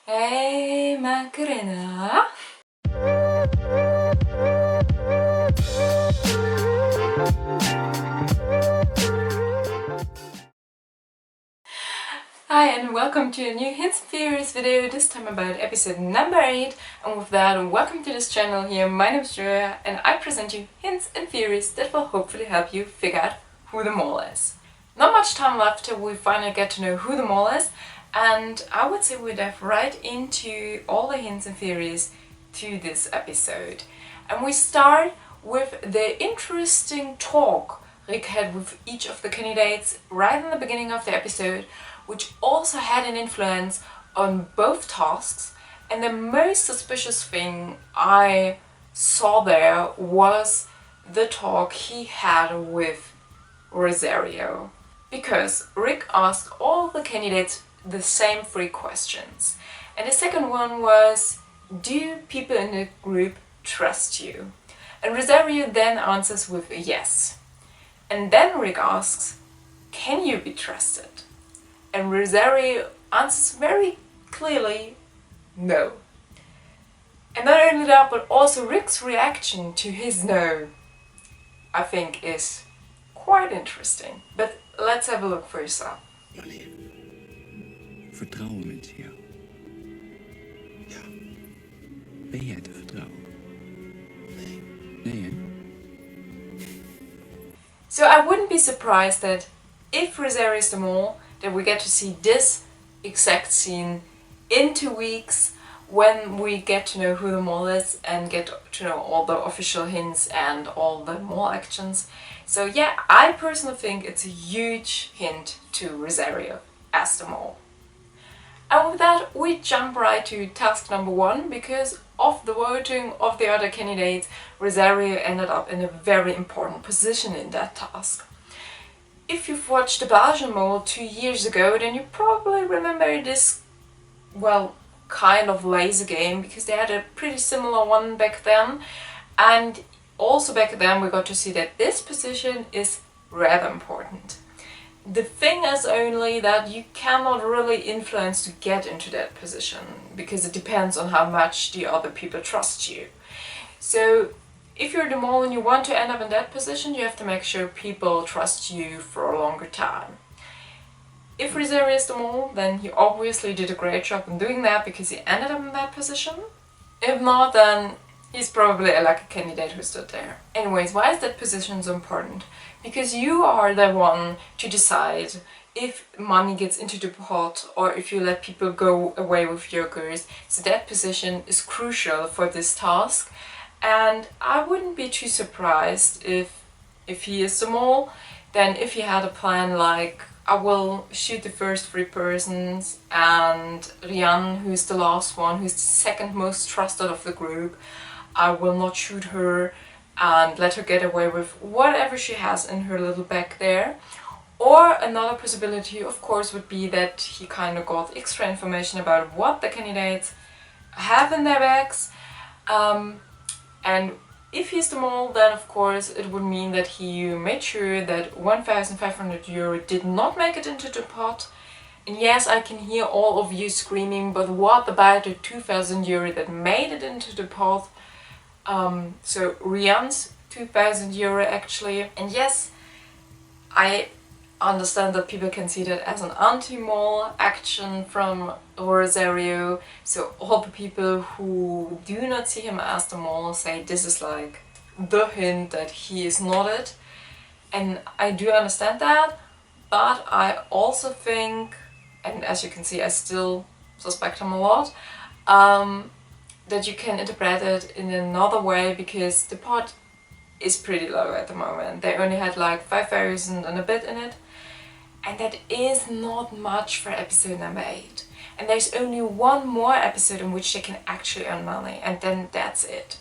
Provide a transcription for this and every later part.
Hey Macarena! Hi and welcome to a new Hints and Theories video, this time about episode number 8. And with that, welcome to this channel here. My name is Julia and I present you hints and theories that will hopefully help you figure out who the mole is. Not much time left till we finally get to know who the mole is, and I would say we dive right into all the hints and theories to this episode. And we start with the interesting talk Rick had with each of the candidates right in the beginning of the episode, which also had an influence on both tasks. And the most suspicious thing I saw there was the talk he had with Rosario. Because Rick asked all the candidates the same 3 questions. And the second one was, do people in the group trust you? And Rosario then answers with a yes. And then Rick asks, can you be trusted? And Rosario answers very clearly, no. And not only that, but also Rick's reaction to his no, I think, is quite interesting. But let's have a look for yourself. Wanneer vertrouwen mensen jou? Ja. Ben jij te vertrouwen? Nee. Nee, hè? So I wouldn't be surprised that if Rosario is the mole, that we get to see this exact scene in 2 weeks when we get to know who the mole is and get to know all the official hints and all the mole actions. So yeah, I personally think it's a huge hint to Rosario as the mole. And with that, we jump right to task number 1. Because of the voting of the other candidates, Rosario ended up in a very important position in that task. If you've watched the Belgian mole 2 years ago, then you probably remember this, well, kind of lazy game, because they had a pretty similar one back then. And also back then we got to see that this position is rather important. The thing is only that you cannot really influence to get into that position, because it depends on how much the other people trust you. So if you're the mole and you want to end up in that position, you have to make sure people trust you for a longer time. If Rosario is the mole, then he obviously did a great job in doing that because he ended up in that position. If not, then he's probably a lucky candidate who stood there. Anyways, why is that position so important? Because you are the one to decide if money gets into the pot or if you let people go away with yogurts. So that position is crucial for this task. And I wouldn't be too surprised if he is the mole, then if he had a plan like, I will shoot the first 3 persons and Rian, who's the last one, who's the second most trusted of the group, I will not shoot her and let her get away with whatever she has in her little bag there. Or another possibility, of course, would be that he kind of got extra information about what the candidates have in their bags. And if he's the mole, then of course it would mean that he made sure that 1,500 euro did not make it into the pot. And yes, I can hear all of you screaming, but what about the 2,000 euro that made it into the pot? So Rian's 2,000 euro actually. And yes, I understand that people can see that as an anti-mole action from Rosario. So all the people who do not see him as the mole say this is like the hint that he is not it. And I do understand that, but I also think, and as you can see I still suspect him a lot, that you can interpret it in another way, because the pot is pretty low at the moment. They only had like 5,000 and a bit in it. And that is not much for episode number 8. And there's only one more episode in which they can actually earn money, and then that's it.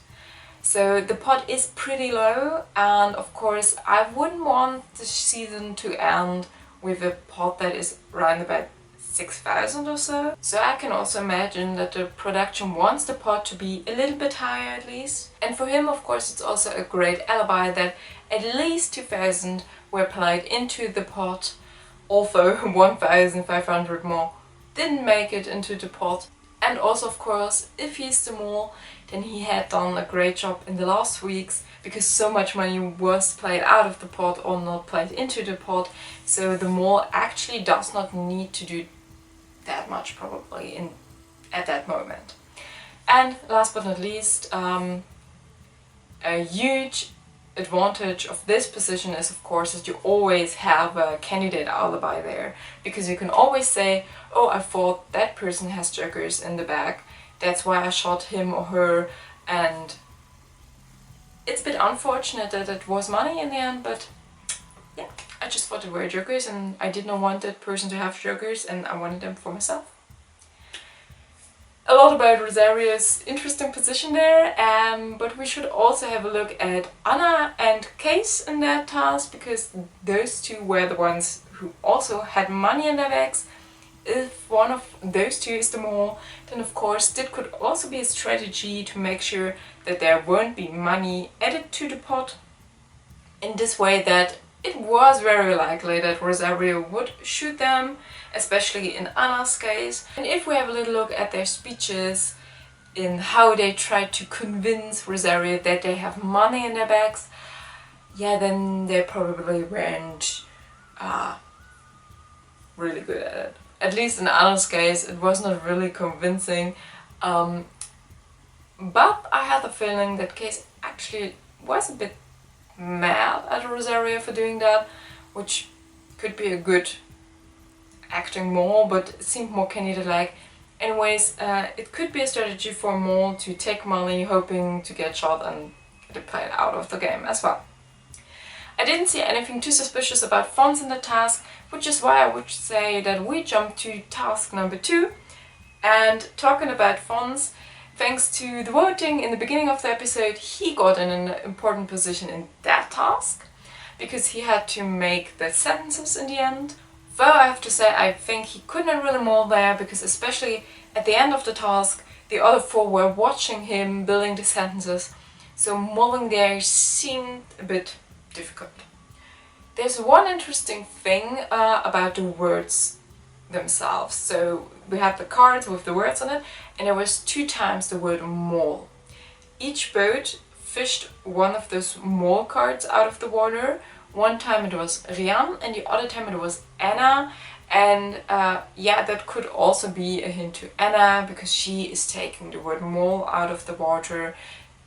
So the pot is pretty low, and of course I wouldn't want the season to end with a pot that is around about 6,000 or so. So I can also imagine that the production wants the pot to be a little bit higher at least. And for him, of course, it's also a great alibi that at least 2,000 were played into the pot, although 1,500 more didn't make it into the pot. And also, of course, if he's the mole, then he had done a great job in the last weeks, because so much money was played out of the pot or not played into the pot. So the mole actually does not need to do that much probably at that moment. And last but not least, a huge advantage of this position is, of course, that you always have a candidate alibi there, because you can always say, oh, I thought that person has jokers in the bag, that's why I shot him or her. And it's a bit unfortunate that it was money in the end, but yeah, I just thought they were jokers and I did not want that person to have jokers, and I wanted them for myself. A lot about Rosario's interesting position there, but we should also have a look at Anna and Case in that task, because those two were the ones who also had money in their bags. If one of those two is the mole, then of course that could also be a strategy to make sure that there won't be money added to the pot, in this way that it was very likely that Rosario would shoot them, especially in Anna's case. And if we have a little look at their speeches in how they tried to convince Rosario that they have money in their bags, yeah, then they probably weren't really good at it. At least in Anna's case, it was not really convincing. But I had the feeling that Case actually was a bit mad at Rosario for doing that, which could be a good acting mole, but it seemed more candidate-like. Anyways, it could be a strategy for a mole to take money hoping to get shot and get it played out of the game as well. I didn't see anything too suspicious about Fons in the task, which is why I would say that we jump to task number 2. And talking about Fons, thanks to the voting in the beginning of the episode, he got in an important position in that task, because he had to make the sentences in the end. Though I have to say, I think he couldn't really mole there, because especially at the end of the task, the other 4 were watching him building the sentences, so moling there seemed a bit difficult. There's one interesting thing about the words themselves. So we had the cards with the words on it, and there was 2 times the word mole. Each boat fished one of those mole cards out of the water. One time it was Rian and the other time it was Anna, and yeah, that could also be a hint to Anna, because she is taking the word mole out of the water.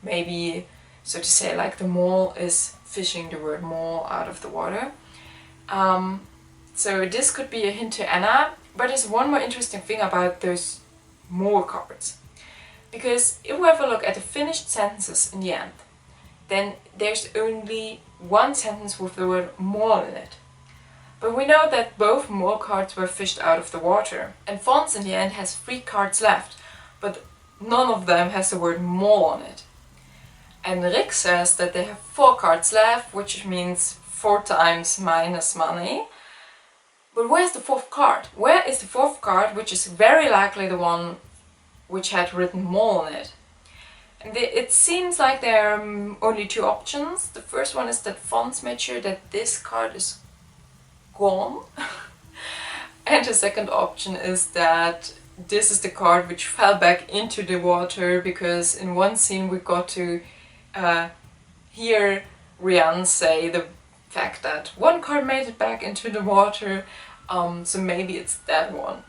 Maybe, so to say, like the mole is fishing the word mole out of the water. So this could be a hint to Anna, but there's one more interesting thing about those mole cards. Because if we have a look at the finished sentences in the end, then there's only one sentence with the word mole in it. But we know that both mole cards were fished out of the water. And Fons in the end has 3 cards left, but none of them has the word mole on it. And Rick says that they have 4 cards left, which means 4 times minus money. But where's the 4th card? Where is the 4th card, which is very likely the one which had written mole on it? And it seems like there are only 2 options. The first one is that Fons made sure that this card is gone. And the second option is that this is the card which fell back into the water, because in one scene we got to hear Rian say the fact that one card made it back into the water, so maybe it's that one.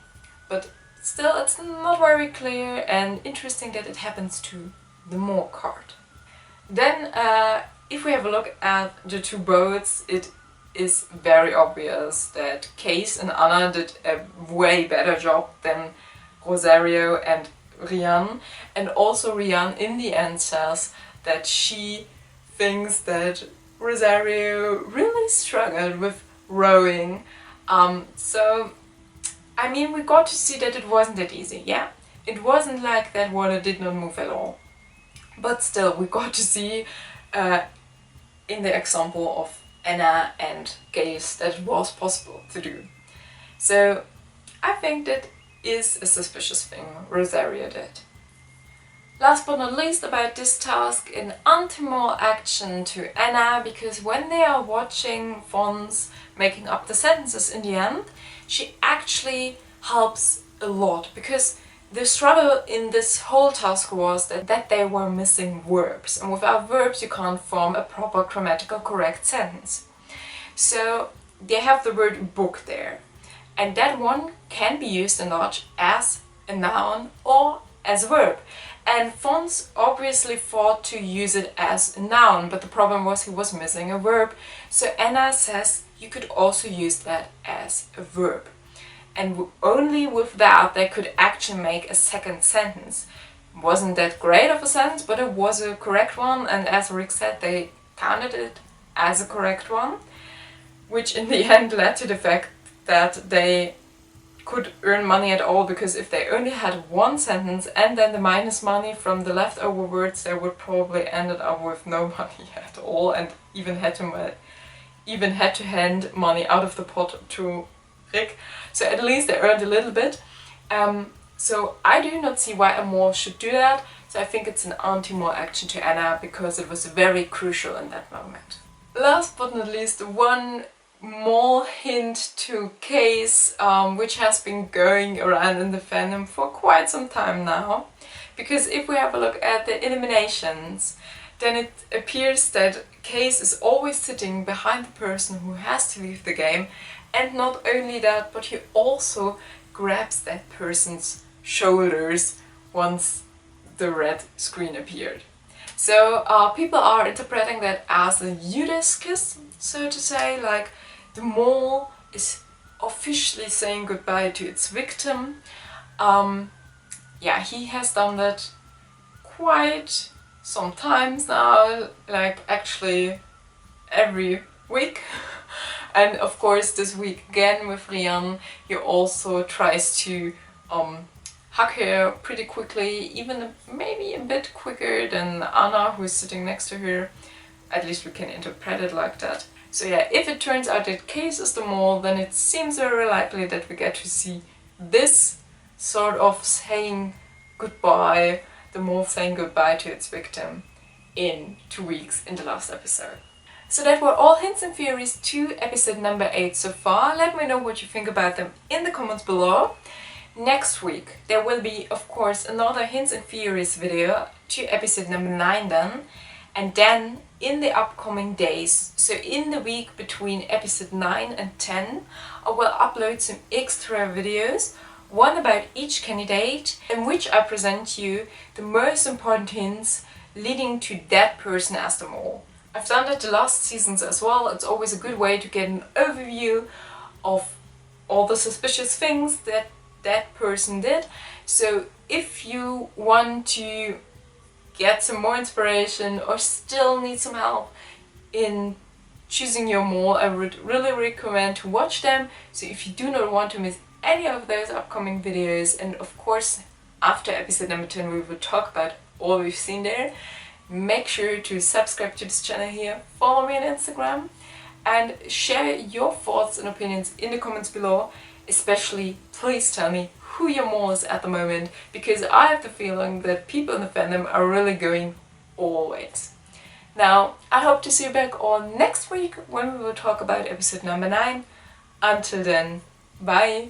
But still, it's not very clear, and interesting that it happens to the mole card. Then, if we have a look at the 2 boats, it is very obvious that Case and Anna did a way better job than Rosario and Rian. And also Rian in the end says that she thinks that Rosario really struggled with rowing. So, I mean, we got to see that it wasn't that easy, yeah? It wasn't like that water did not move at all. But still, we got to see in the example of Anna and Case that it was possible to do. So, I think that is a suspicious thing Rosario did. Last but not least about this task, an anti-mole action to Anna, because when they are watching Fons making up the sentences in the end, she actually helps a lot, because The struggle in this whole task was that they were missing verbs, and without verbs you can't form a proper grammatical correct sentence. So they have the word book there, and that one can be used in Dutch as a noun or as a verb. And Fons obviously thought to use it as a noun, but the problem was he was missing a verb. So Anna says you could also use that as a verb. And only with that they could actually make a second sentence. Wasn't that great of a sentence, but it was a correct one, and as Rick said, they counted it as a correct one, which in the end led to the fact that they could earn money at all, because if they only had one sentence and then the minus money from the leftover words, they would probably ended up with no money at all, and even had to hand money out of the pot to Rick. So at least they earned a little bit. So I do not see why a mole should do that. So I think it's an anti-mole action to Anna, because it was very crucial in that moment. Last but not least, one more hint to case, which has been going around in the fandom for quite some time now. Because if we have a look at the eliminations, then it appears that Case is always sitting behind the person who has to leave the game, and not only that, but he also grabs that person's shoulders once the red screen appeared. So people are interpreting that as a Judas kiss, so to say, like the mole is officially saying goodbye to its victim. Yeah, he has done that quite some times now, like actually every week. And of course this week again with Rian, he also tries to hug her pretty quickly, even maybe a bit quicker than Anna, who is sitting next to her. At least we can interpret it like that. So yeah, if it turns out that Case is the mole, then it seems very likely that we get to see this sort of saying goodbye, the mole saying goodbye to its victim in 2 weeks in the last episode. So that were all hints and theories to episode number 8 so far. Let me know what you think about them in the comments below. Next week there will be, of course, another hints and theories video to episode number 9 then. And then in the upcoming days, so in the week between episode 9 and 10, I will upload some extra videos, one about each candidate, in which I present you the most important hints leading to that person as the mole. I've done that the last seasons as well. It's always a good way to get an overview of all the suspicious things that that person did. So if you want to get some more inspiration or still need some help in choosing your mole, I would really recommend to watch them. So if you do not want to miss any of those upcoming videos, and of course after episode number 10 we will talk about all we've seen there, make sure to subscribe to this channel here, follow me on Instagram, and share your thoughts and opinions in the comments below. Especially, please tell me who your mole is at the moment, because I have the feeling that people in the fandom are really going always. Now, I hope to see you back on next week when we will talk about episode number 9. Until then, bye!